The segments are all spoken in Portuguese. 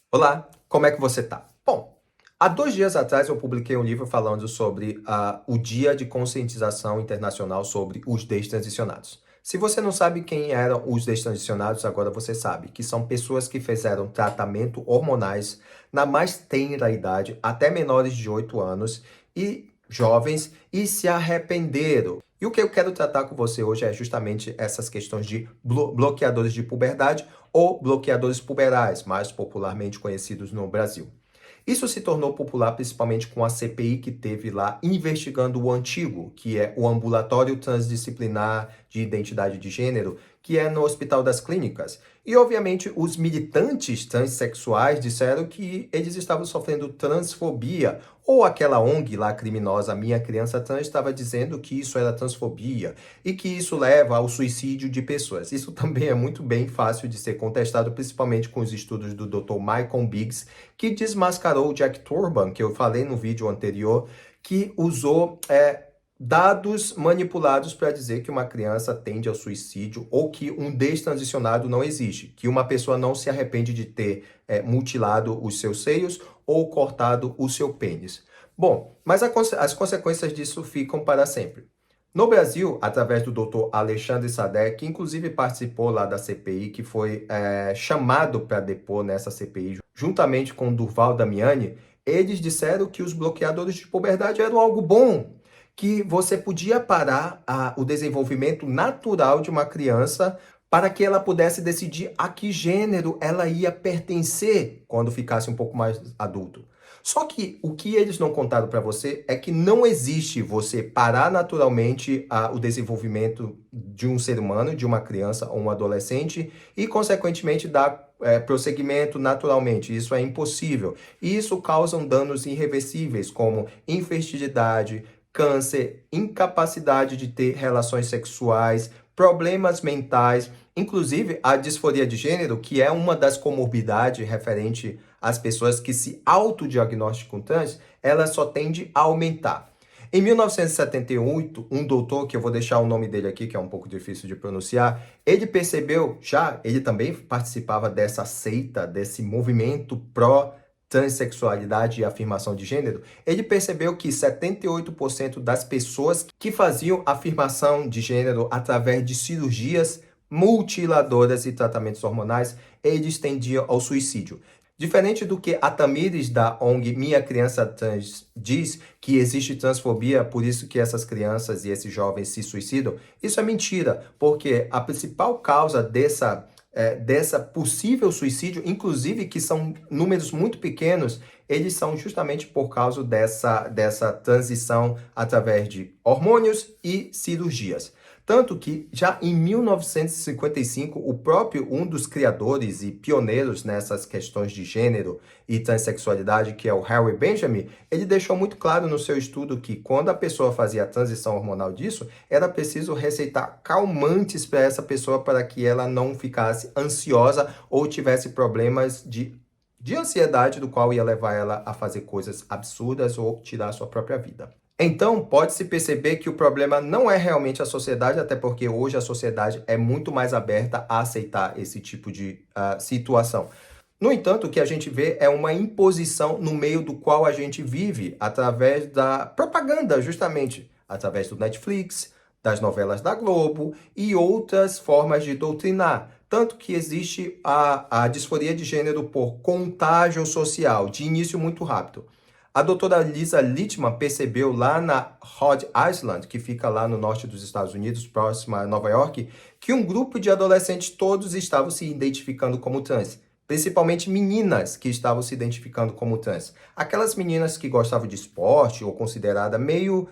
Olá, como é que você tá? Bom, há 2 dias atrás eu publiquei um livro falando sobre o Dia de Conscientização Internacional sobre os Destransicionados. Se você não sabe quem eram os destransicionados, agora você sabe, que são pessoas que fizeram tratamento hormonais na mais tenra idade, até menores de 8 anos, e jovens, e se arrependeram. E o que eu quero tratar com você hoje é justamente essas questões de bloqueadores de puberdade ou bloqueadores puberais, mais popularmente conhecidos no Brasil. Isso se tornou popular principalmente com a CPI que teve lá investigando o antigo, que é o Ambulatório Transdisciplinar de Identidade de Gênero, que é no Hospital das Clínicas. E, obviamente, os militantes transexuais disseram que eles estavam sofrendo transfobia, ou aquela ONG lá criminosa, Minha Criança Trans, estava dizendo que isso era transfobia e que isso leva ao suicídio de pessoas. Isso também é muito bem fácil de ser contestado, principalmente com os estudos do Dr. Michael Biggs, que desmascarou o Jack Turban, que eu falei no vídeo anterior, que usou dados manipulados para dizer que uma criança tende ao suicídio ou que um destransicionado não existe, que uma pessoa não se arrepende de ter mutilado os seus seios ou cortado o seu pênis. Bom, mas as consequências disso ficam para sempre. No Brasil, através do Dr. Alexandre Sadek, que inclusive participou lá da CPI, que foi chamado para depor nessa CPI, juntamente com Durval Damiani, eles disseram que os bloqueadores de puberdade eram algo bom, que você podia parar o desenvolvimento natural de uma criança para que ela pudesse decidir a que gênero ela ia pertencer quando ficasse um pouco mais adulto. Só que o que eles não contaram para você é que não existe você parar naturalmente o desenvolvimento de um ser humano, de uma criança ou um adolescente e, consequentemente, dar prosseguimento naturalmente. Isso é impossível. E isso causa danos irreversíveis, como infertilidade, câncer, incapacidade de ter relações sexuais, problemas mentais, inclusive a disforia de gênero, que é uma das comorbidades referente às pessoas que se autodiagnosticam trans, ela só tende a aumentar. Em 1978, um doutor, que eu vou deixar o nome dele aqui, que é um pouco difícil de pronunciar, ele percebeu ele também participava dessa seita, desse movimento pró-transexualidade e afirmação de gênero, ele percebeu que 78% das pessoas que faziam afirmação de gênero através de cirurgias mutiladoras e tratamentos hormonais, eles tendiam ao suicídio. Diferente do que a Tamires da ONG Minha Criança Trans diz, que existe transfobia, por isso que essas crianças e esses jovens se suicidam, isso é mentira, porque a principal causa dessa possível suicídio, inclusive que são números muito pequenos, eles são justamente por causa dessa transição através de hormônios e cirurgias. Tanto que já em 1955, o próprio um dos criadores e pioneiros nessas questões de gênero e transexualidade, que é o Harry Benjamin, ele deixou muito claro no seu estudo que quando a pessoa fazia a transição hormonal disso, era preciso receitar calmantes para essa pessoa para que ela não ficasse ansiosa ou tivesse problemas de ansiedade, do qual ia levar ela a fazer coisas absurdas ou tirar a sua própria vida. Então, pode-se perceber que o problema não é realmente a sociedade, até porque hoje a sociedade é muito mais aberta a aceitar esse tipo de situação. No entanto, o que a gente vê é uma imposição no meio do qual a gente vive, através da propaganda, justamente, através do Netflix, das novelas da Globo e outras formas de doutrinar. Tanto que existe a disforia de gênero por contágio social, de início muito rápido. A doutora Lisa Littman percebeu lá na Rhode Island, que fica lá no norte dos Estados Unidos, próximo a Nova York, que um grupo de adolescentes todos estavam se identificando como trans. Principalmente meninas que estavam se identificando como trans. Aquelas meninas que gostavam de esporte ou consideradas meio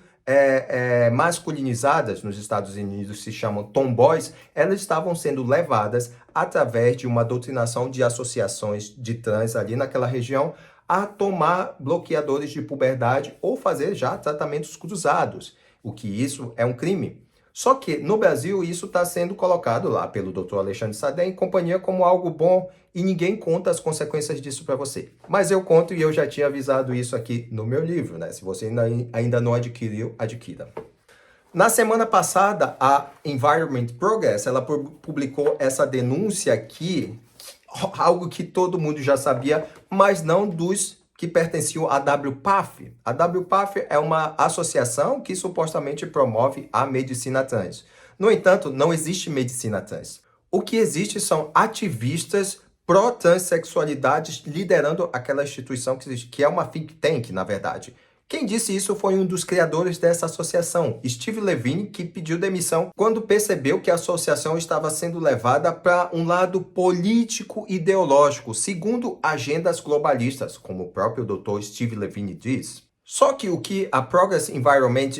masculinizadas nos Estados Unidos, se chamam tomboys, elas estavam sendo levadas através de uma doutrinação de associações de trans ali naquela região a tomar bloqueadores de puberdade ou fazer já tratamentos cruzados, o que isso é um crime. Só que no Brasil isso está sendo colocado lá pelo Dr. Alexandre Sadek e companhia como algo bom e ninguém conta as consequências disso para você. Mas eu conto e eu já tinha avisado isso aqui no meu livro, né? Se você ainda não adquiriu, adquira. Na semana passada, a Environment Progress, ela publicou essa denúncia que, algo que todo mundo já sabia, mas não dos que pertenciam à WPATH. A WPATH é uma associação que supostamente promove a medicina trans. No entanto, não existe medicina trans. O que existe são ativistas pró-transexualidades liderando aquela instituição que é uma think tank, na verdade. Quem disse isso foi um dos criadores dessa associação, Steve Levine, que pediu demissão quando percebeu que a associação estava sendo levada para um lado político-ideológico, segundo agendas globalistas, como o próprio Dr. Steve Levine diz. Só que o que a Progress Environment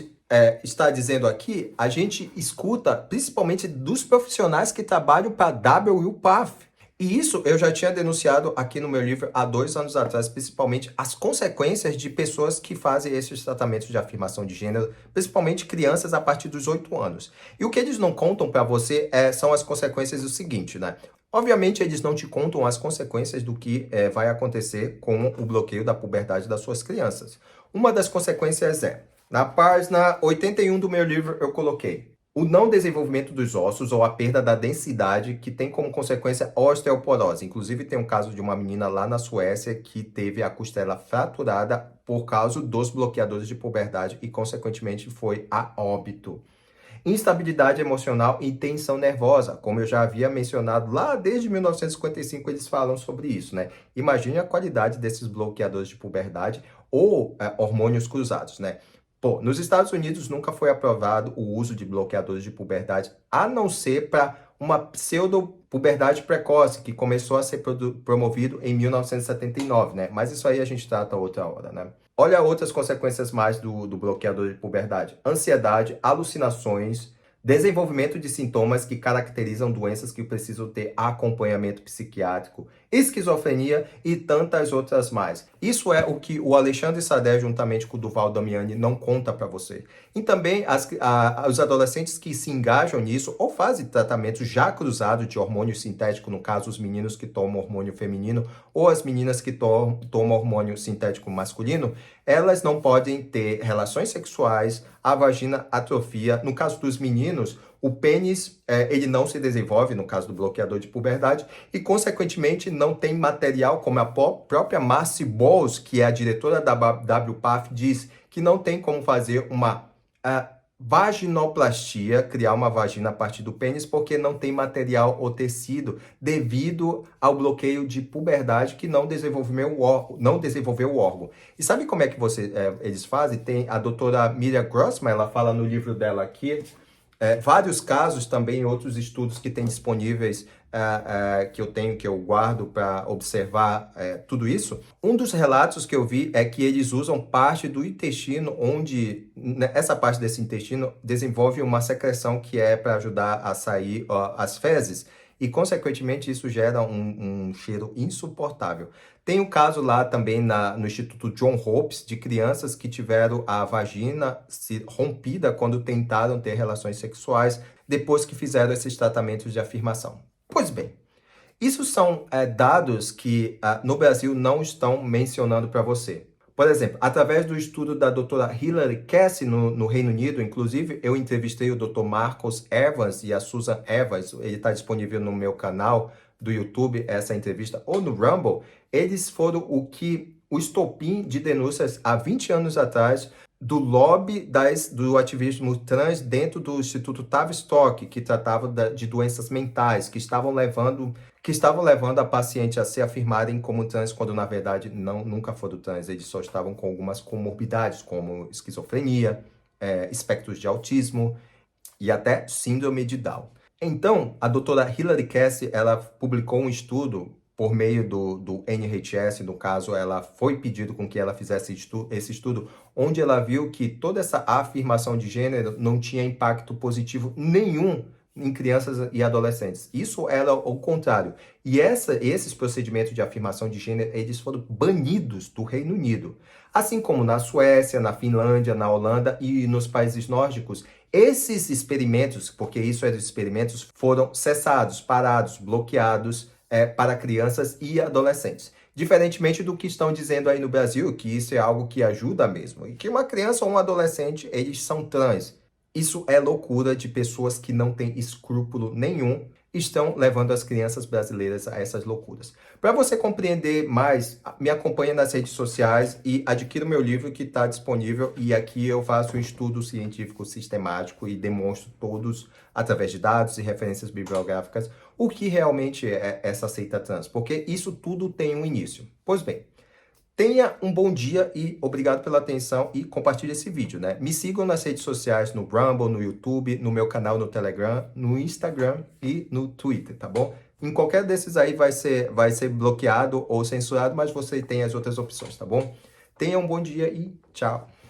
está dizendo aqui, a gente escuta principalmente dos profissionais que trabalham para a WPATH. E isso eu já tinha denunciado aqui no meu livro há 2 anos atrás, principalmente as consequências de pessoas que fazem esses tratamentos de afirmação de gênero, principalmente crianças a partir dos 8 anos. E o que eles não contam para você são as consequências do seguinte, né? Obviamente, eles não te contam as consequências do que vai acontecer com o bloqueio da puberdade das suas crianças. Uma das consequências na página 81 do meu livro, eu coloquei o não desenvolvimento dos ossos ou a perda da densidade, que tem como consequência osteoporose. Inclusive, tem um caso de uma menina lá na Suécia que teve a costela fraturada por causa dos bloqueadores de puberdade e, consequentemente, foi a óbito. Instabilidade emocional e tensão nervosa, como eu já havia mencionado lá desde 1955, eles falam sobre isso, né? Imagine a qualidade desses bloqueadores de puberdade ou hormônios cruzados, né? Pô, nos Estados Unidos nunca foi aprovado o uso de bloqueadores de puberdade, a não ser para uma pseudo-puberdade precoce, que começou a ser promovido em 1979, né? Mas isso aí a gente trata outra hora, né? Olha outras consequências mais do bloqueador de puberdade. Ansiedade, alucinações, desenvolvimento de sintomas que caracterizam doenças que precisam ter acompanhamento psiquiátrico, esquizofrenia e tantas outras mais. Isso é o que o Alexandre Sadeh, juntamente com o Duval Damiani, não conta para você. E também os adolescentes que se engajam nisso ou fazem tratamento já cruzado de hormônio sintético, no caso, os meninos que tomam hormônio feminino ou as meninas que tomam hormônio sintético masculino, elas não podem ter relações sexuais, a vagina atrofia. No caso dos meninos, o pênis ele não se desenvolve, no caso do bloqueador de puberdade, e, consequentemente, não tem material, como a própria Marcy Bowles, que é a diretora da WPATH, diz que não tem como fazer uma vaginoplastia, criar uma vagina a partir do pênis, porque não tem material ou tecido devido ao bloqueio de puberdade que não desenvolveu o órgão. E sabe como é que eles fazem? Tem a doutora Miriam Grossman, ela fala no livro dela aqui, vários casos também, outros estudos que tem disponíveis, que eu guardo para observar tudo isso. Um dos relatos que eu vi é que eles usam parte do intestino, onde essa parte desse intestino desenvolve uma secreção que é para ajudar a sair as fezes, e, consequentemente, isso gera um cheiro insuportável. Tem um caso lá também no Instituto John Hopkins de crianças que tiveram a vagina rompida quando tentaram ter relações sexuais depois que fizeram esses tratamentos de afirmação. Pois bem, isso são dados que no Brasil não estão mencionando para você. Por exemplo, através do estudo da doutora Hilary Casey no Reino Unido, inclusive, eu entrevistei o Dr. Marcos Evans e a Susan Evans, ele está disponível no meu canal do YouTube, essa entrevista, ou no Rumble. Eles foram o estopim de denúncias há 20 anos atrás do lobby do ativismo trans dentro do Instituto Tavistock, que tratava de doenças mentais, que estavam levando a paciente a se afirmarem como trans, quando na verdade nunca foram trans, eles só estavam com algumas comorbidades, como esquizofrenia, espectros de autismo e até síndrome de Down. Então, a doutora Hilary Casey, ela publicou um estudo por meio do NHS, no caso, ela foi pedido com que ela fizesse esse estudo, onde ela viu que toda essa afirmação de gênero não tinha impacto positivo nenhum em crianças e adolescentes. Isso era o contrário. E esses procedimentos de afirmação de gênero, eles foram banidos do Reino Unido. Assim como na Suécia, na Finlândia, na Holanda e nos países nórdicos, esses experimentos, porque isso eram experimentos, foram cessados, parados, bloqueados para crianças e adolescentes. Diferentemente do que estão dizendo aí no Brasil, que isso é algo que ajuda mesmo, e que uma criança ou um adolescente, eles são trans. Isso é loucura de pessoas que não têm escrúpulo nenhum estão levando as crianças brasileiras a essas loucuras. Para você compreender mais, me acompanhe nas redes sociais e adquira o meu livro que está disponível. E aqui eu faço um estudo científico sistemático e demonstro todos, através de dados e referências bibliográficas, o que realmente é essa seita trans. Porque isso tudo tem um início. Pois bem, tenha um bom dia e obrigado pela atenção e compartilhe esse vídeo, né? Me sigam nas redes sociais, no Rumble, no YouTube, no meu canal no Telegram, no Instagram e no Twitter, tá bom? Em qualquer desses aí vai ser bloqueado ou censurado, mas você tem as outras opções, tá bom? Tenha um bom dia e tchau!